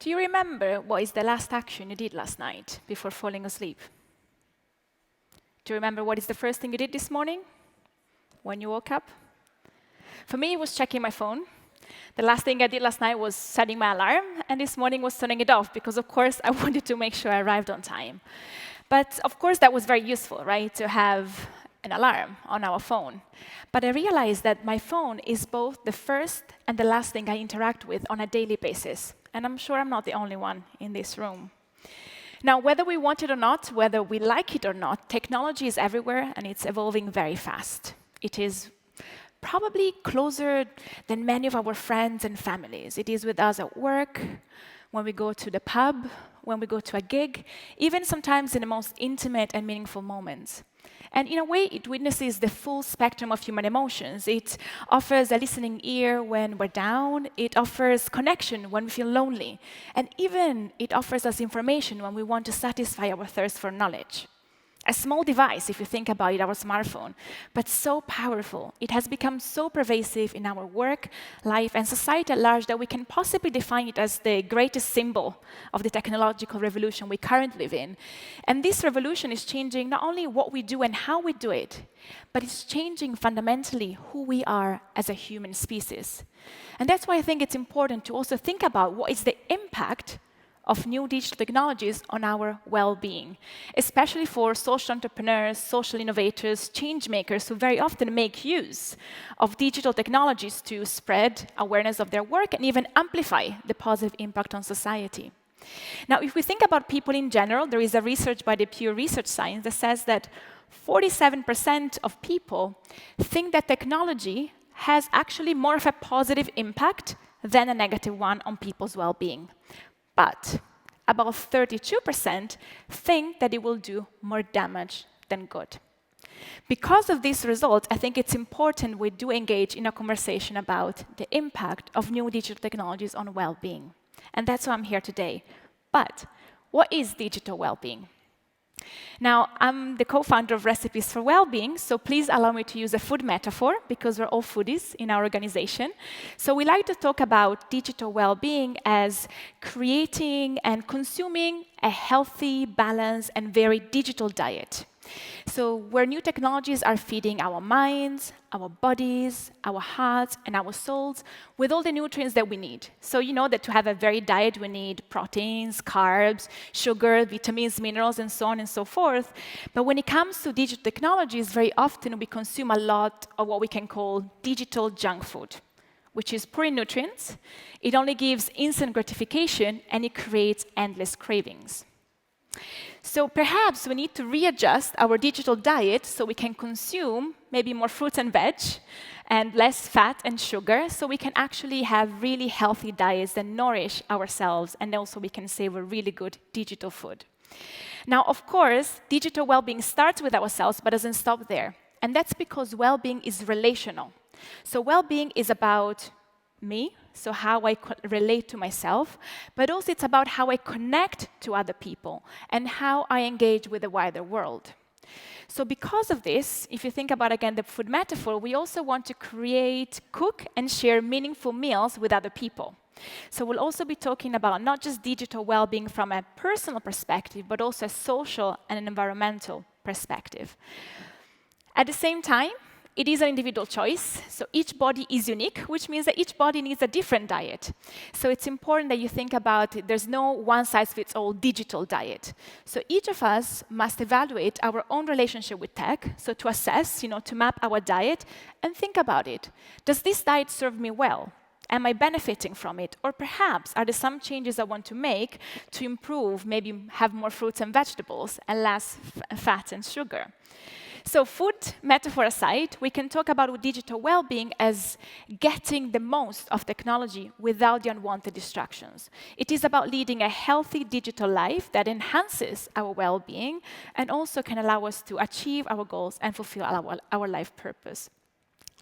Do you remember what is the last action you did last night before falling asleep? Do you remember what is the first thing you did this morning when you woke up? For me, it was checking my phone. The last thing I did last night was setting my alarm, and this morning was turning it off because, of course, I wanted to make sure I arrived on time. But, of course, that was very useful, right, to have an alarm on our phone. But I realized that my phone is both the first and the last thing I interact with on a daily basis. And I'm sure I'm not the only one in this room. Now, whether we want it or not, whether we like it or not, technology is everywhere, and it's evolving very fast. It is probably closer than many of our friends and families. It is with us at work, when we go to the pub, when we go to a gig, even sometimes in the most intimate and meaningful moments. And in a way, it witnesses the full spectrum of human emotions. It offers a listening ear when we're down. It offers connection when we feel lonely. And even it offers us information when we want to satisfy our thirst for knowledge. A small device, if you think about it, our smartphone, but so powerful. It has become so pervasive in our work, life, and society at large that we can possibly define it as the greatest symbol of the technological revolution we currently live in. And this revolution is changing not only what we do and how we do it, but it's changing fundamentally who we are as a human species. And that's why I think it's important to also think about what is the impact of new digital technologies on our well-being, especially for social entrepreneurs, social innovators, changemakers who very often make use of digital technologies to spread awareness of their work and even amplify the positive impact on society. Now, if we think about people in general, there is a research by the Pew Research Science that says that 47% of people think that technology has actually more of a positive impact than a negative one on people's well-being. But about 32% think that it will do more damage than good. Because of this result, I think it's important we do engage in a conversation about the impact of new digital technologies on well-being. And that's why I'm here today. But what is digital well-being? Now, I'm the co-founder of Recipes for Wellbeing, so please allow me to use a food metaphor, because we're all foodies in our organization. So we like to talk about digital well-being as creating and consuming a healthy, balanced, and very digital diet. So where new technologies are feeding our minds, our bodies, our hearts, and our souls with all the nutrients that we need. So you know that to have a varied diet, we need proteins, carbs, sugar, vitamins, minerals, and so on and so forth. But when it comes to digital technologies, very often we consume a lot of what we can call digital junk food, which is poor in nutrients. It only gives instant gratification, and it creates endless cravings. So perhaps we need to readjust our digital diet so we can consume maybe more fruits and veg and less fat and sugar, so we can actually have really healthy diets that nourish ourselves, and also we can savor really good digital food. Now, of course, digital well-being starts with ourselves but doesn't stop there. And that's because well-being is relational. So well-being is about me, so how I relate to myself, but also it's about how I connect to other people and how I engage with the wider world. So because of this, if you think about, again, the food metaphor, we also want to create, cook, and share meaningful meals with other people. So we'll also be talking about not just digital well-being from a personal perspective, but also a social and an environmental perspective. At the same time, it is an individual choice, so each body is unique, which means that each body needs a different diet. So it's important that you think about it. There's no one-size-fits-all digital diet. So each of us must evaluate our own relationship with tech, so to assess, to map our diet, and think about it. Does this diet serve me well? Am I benefiting from it? Or perhaps are there some changes I want to make to improve, maybe have more fruits and vegetables and less fat and sugar? So food metaphor aside, we can talk about digital well-being as getting the most of technology without the unwanted distractions. It is about leading a healthy digital life that enhances our well-being and also can allow us to achieve our goals and fulfill our life purpose.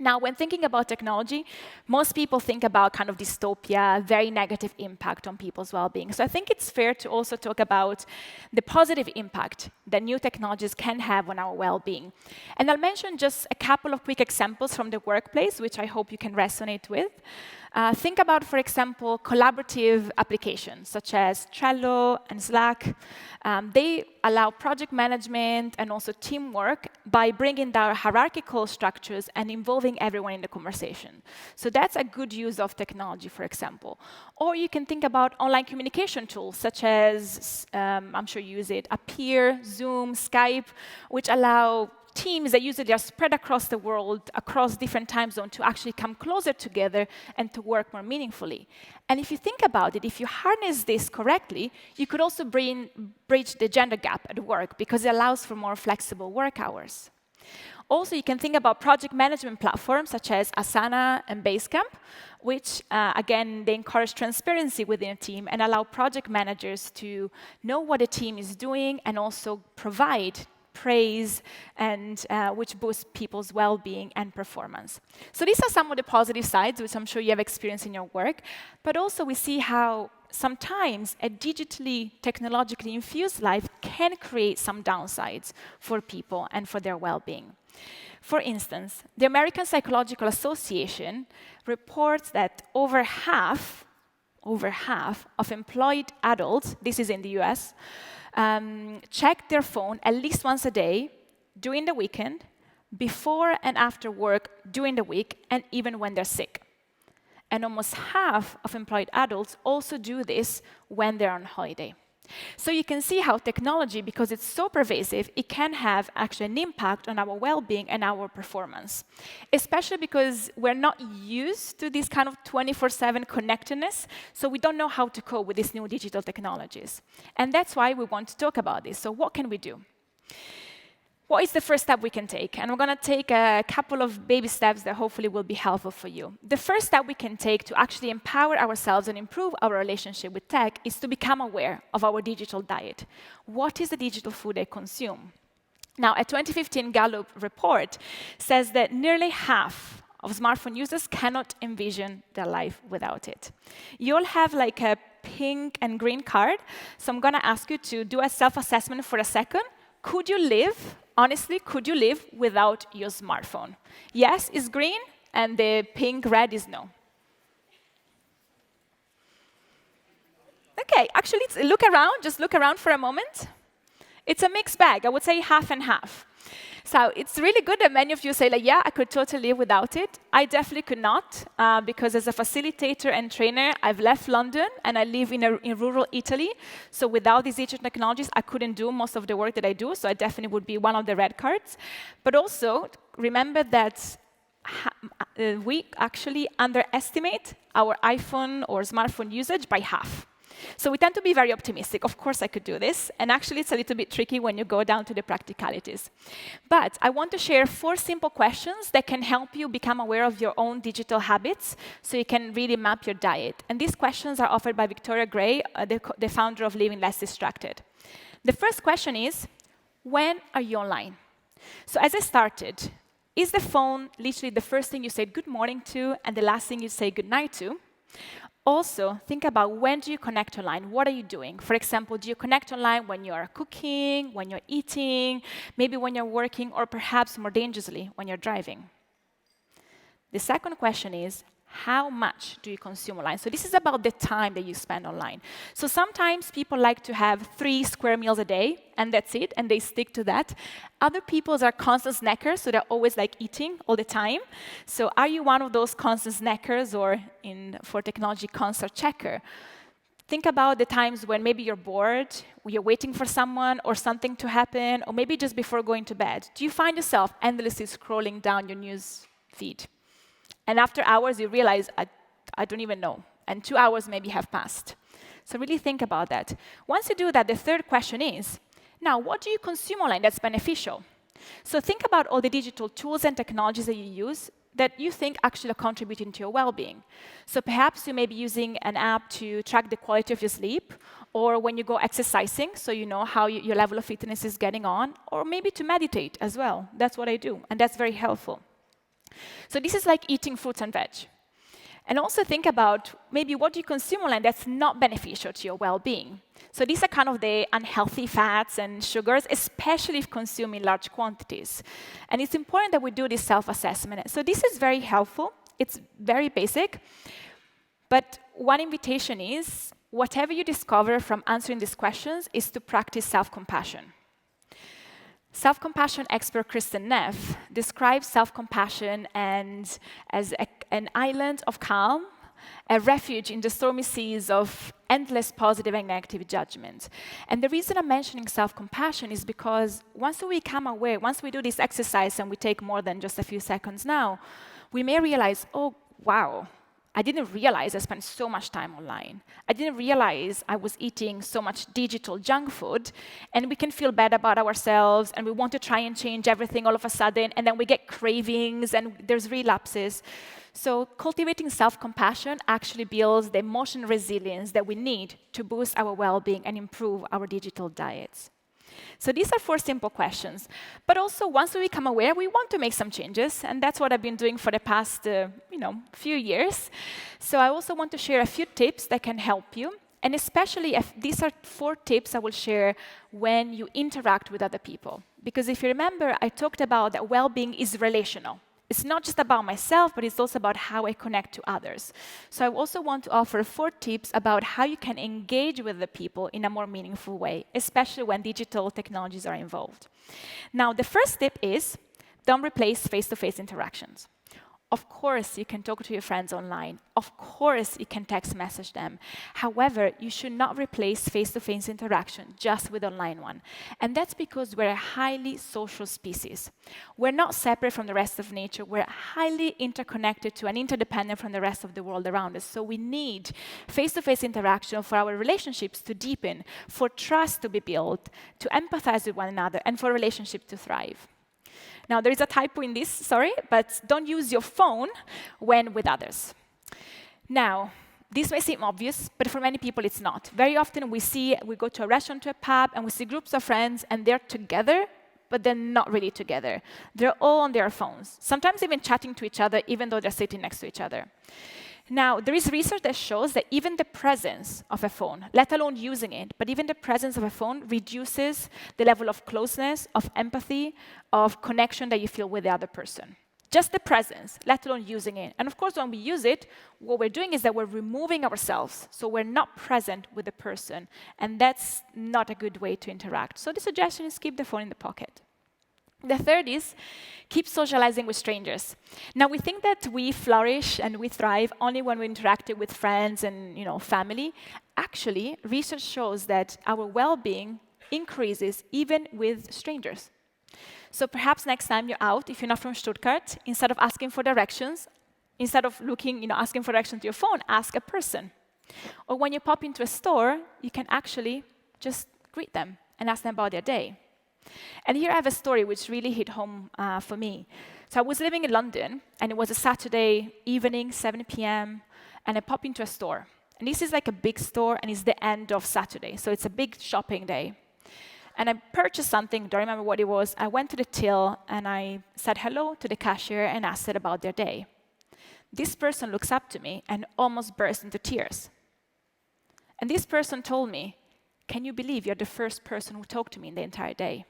Now, when thinking about technology, most people think about kind of dystopia, very negative impact on people's well-being. So I think it's fair to also talk about the positive impact that new technologies can have on our well-being. And I'll mention just a couple of quick examples from the workplace, which I hope you can resonate with. Think about, for example, collaborative applications such as Trello and Slack. They allow project management and also teamwork by bringing down hierarchical structures and involving everyone in the conversation. So that's a good use of technology, for example. Or you can think about online communication tools such as, I'm sure you use it, Appear, Zoom, Skype, which allow teams that usually are spread across the world, across different time zones, to actually come closer together and to work more meaningfully. And if you think about it, if you harness this correctly, you could also bridge the gender gap at work because it allows for more flexible work hours. Also, you can think about project management platforms such as Asana and Basecamp, which, again, they encourage transparency within a team and allow project managers to know what a team is doing and also provide praise, and which boosts people's well-being and performance. So these are some of the positive sides, which I'm sure you have experienced in your work. But also we see how sometimes a digitally, technologically infused life can create some downsides for people and for their well-being. For instance, the American Psychological Association reports that over half of employed adults, this is in the US, check their phone at least once a day during the weekend, before and after work during the week, and even when they're sick. And almost half of employed adults also do this when they're on holiday. So you can see how technology, because it's so pervasive, it can have actually an impact on our well-being and our performance, especially because we're not used to this kind of 24/7 connectedness, so we don't know how to cope with these new digital technologies. And that's why we want to talk about this. So what can we do? What is the first step we can take? And we're going to take a couple of baby steps that hopefully will be helpful for you. The first step we can take to actually empower ourselves and improve our relationship with tech is to become aware of our digital diet. What is the digital food I consume? Now, a 2015 Gallup report says that nearly half of smartphone users cannot envision their life without it. You all have like a pink and green card, so I'm going to ask you to do a self-assessment for a second. Could you live, honestly, could you live without your smartphone? Yes is green, and the pink, red is no. Okay, actually, look around, just look around for a moment. It's a mixed bag, I would say half and half. So it's really good that many of you say, like, yeah, I could totally live without it. I definitely could not, because as a facilitator and trainer, I've left London and I live in rural Italy. So without these digital technologies, I couldn't do most of the work that I do. So I definitely would be one of the red cards. But also, remember that we actually underestimate our iPhone or smartphone usage by half. So we tend to be very optimistic. Of course, I could do this. And actually, it's a little bit tricky when you go down to the practicalities. But I want to share 4 simple questions that can help you become aware of your own digital habits so you can really map your diet. And these questions are offered by Victoria Gray, the founder of Living Less Distracted. The first question is, when are you online? So as I started, is the phone literally the first thing you say good morning to and the last thing you say good night to? Also, think about when do you connect online? What are you doing? For example, do you connect online when you are cooking, when you're eating, maybe when you're working, or perhaps more dangerously, when you're driving? The second question is, how much do you consume online? So this is about the time that you spend online. So sometimes people like to have 3 square meals a day, and that's it, and they stick to that. Other people are constant snackers, so they're always like eating all the time. So are you one of those constant snackers, or for technology, constant checker? Think about the times when maybe you're bored, or you're waiting for someone or something to happen, or maybe just before going to bed. Do you find yourself endlessly scrolling down your news feed? And after hours, you realize, I don't even know. And 2 hours maybe have passed. So really think about that. Once you do that, the third question is, now, what do you consume online that's beneficial? So think about all the digital tools and technologies that you use that you think actually are contributing to your well-being. So perhaps you may be using an app to track the quality of your sleep, or when you go exercising, so you know how your level of fitness is getting on, or maybe to meditate as well. That's what I do, and that's very helpful. So this is like eating fruits and veg. And also think about maybe what you consume online that's not beneficial to your well-being. So these are kind of the unhealthy fats and sugars, especially if consumed in large quantities. And it's important that we do this self-assessment. So this is very helpful. It's very basic. But one invitation is, whatever you discover from answering these questions is to practice self-compassion. Self-compassion expert Kristen Neff describes self-compassion as an island of calm, a refuge in the stormy seas of endless positive and negative judgment. And the reason I'm mentioning self-compassion is because once we become aware, once we do this exercise and we take more than just a few seconds now, we may realize, oh, wow, I didn't realize I spent so much time online. I didn't realize I was eating so much digital junk food, and we can feel bad about ourselves, and we want to try and change everything all of a sudden, and then we get cravings, and there's relapses. So cultivating self-compassion actually builds the emotional resilience that we need to boost our well-being and improve our digital diets. So these are 4 simple questions. But also, once we become aware, we want to make some changes, and that's what I've been doing for the past, few years. So I also want to share a few tips that can help you, and especially if these are 4 tips I will share when you interact with other people. Because if you remember, I talked about that well-being is relational. It's not just about myself, but it's also about how I connect to others. So I also want to offer 4 tips about how you can engage with the people in a more meaningful way, especially when digital technologies are involved. Now, the first tip is, don't replace face-to-face interactions. Of course, you can talk to your friends online. Of course, you can text message them. However, you should not replace face-to-face interaction just with online one. And that's because we're a highly social species. We're not separate from the rest of nature. We're highly interconnected to and interdependent from the rest of the world around us. So we need face-to-face interaction for our relationships to deepen, for trust to be built, to empathize with one another, and for relationships to thrive. Now, there is a typo in this, sorry, but don't use your phone when with others. Now, this may seem obvious, but for many people it's not. Very often we go to a restaurant, to a pub, and we see groups of friends, and they're together, but they're not really together. They're all on their phones, sometimes even chatting to each other, even though they're sitting next to each other. Now, there is research that shows that even the presence of a phone, let alone using it, but even the presence of a phone reduces the level of closeness, of empathy, of connection that you feel with the other person. Just the presence, let alone using it. And of course, when we use it, what we're doing is that we're removing ourselves, so we're not present with the person, and that's not a good way to interact. So the suggestion is keep the phone in the pocket. The third is keep socializing with strangers. Now, we think that we flourish and we thrive only when we interact with friends and family. Actually, research shows that our well-being increases even with strangers. So perhaps next time you're out, if you're not from Stuttgart, instead of asking for directions, instead of asking for directions to your phone, ask a person. Or when you pop into a store, you can actually just greet them and ask them about their day. And here I have a story which really hit home for me. So I was living in London, and it was a Saturday evening, 7 p.m., and I popped into a store. And this is like a big store, and it's the end of Saturday, so it's a big shopping day. And I purchased something, don't remember what it was. I went to the till, and I said hello to the cashier and asked her about their day. This person looks up to me and almost burst into tears. And this person told me, "Can you believe you're the first person who talked to me in the entire day?"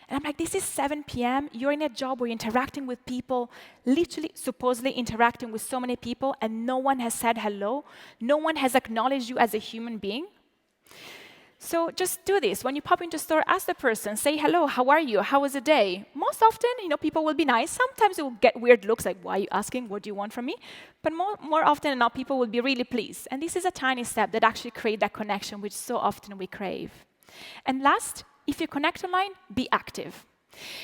And I'm like, this is 7 p.m., you're in a job where you're interacting with people, literally, supposedly interacting with so many people, and no one has said hello, no one has acknowledged you as a human being. So just do this. When you pop into a store, ask the person, say hello, how are you, how was the day? Most often, people will be nice. Sometimes you will get weird looks like, why are you asking, what do you want from me? But more often than not, people will be really pleased. And this is a tiny step that actually creates that connection, which so often we crave. And last, if you connect online, be active.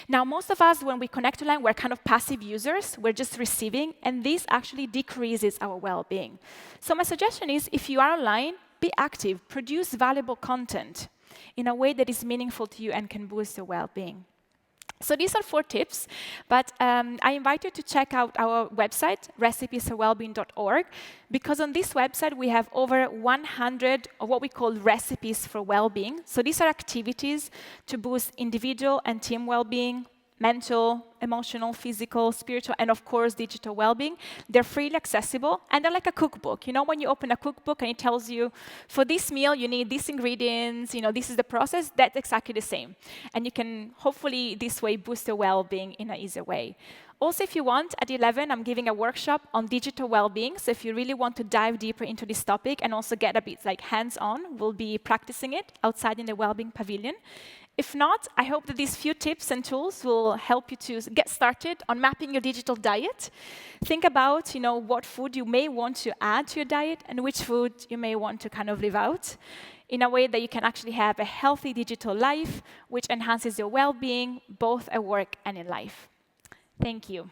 Now, most of us, when we connect online, we're kind of passive users. We're just receiving, and this actually decreases our well-being. So my suggestion is, if you are online, be active, produce valuable content in a way that is meaningful to you and can boost your well-being. So these are 4 tips, but I invite you to check out our website, recipesforwellbeing.org, because on this website we have over 100 of what we call recipes for well-being. So these are activities to boost individual and team well-being, mental emotional, physical, spiritual, and of course, digital well-being. They're freely accessible, and they're like a cookbook. You know, when you open a cookbook and it tells you, for this meal, you need these ingredients, this is the process, that's exactly the same. And you can, hopefully, this way, boost your well-being in an easier way. Also, if you want, at 11, I'm giving a workshop on digital well-being. So if you really want to dive deeper into this topic and also get a bit like hands-on, we'll be practicing it outside in the Wellbeing Pavilion. If not, I hope that these few tips and tools will help you to get started on mapping your digital diet. Think about, what food you may want to add to your diet and which food you may want to kind of leave out in a way that you can actually have a healthy digital life, which enhances your well-being, both at work and in life. Thank you.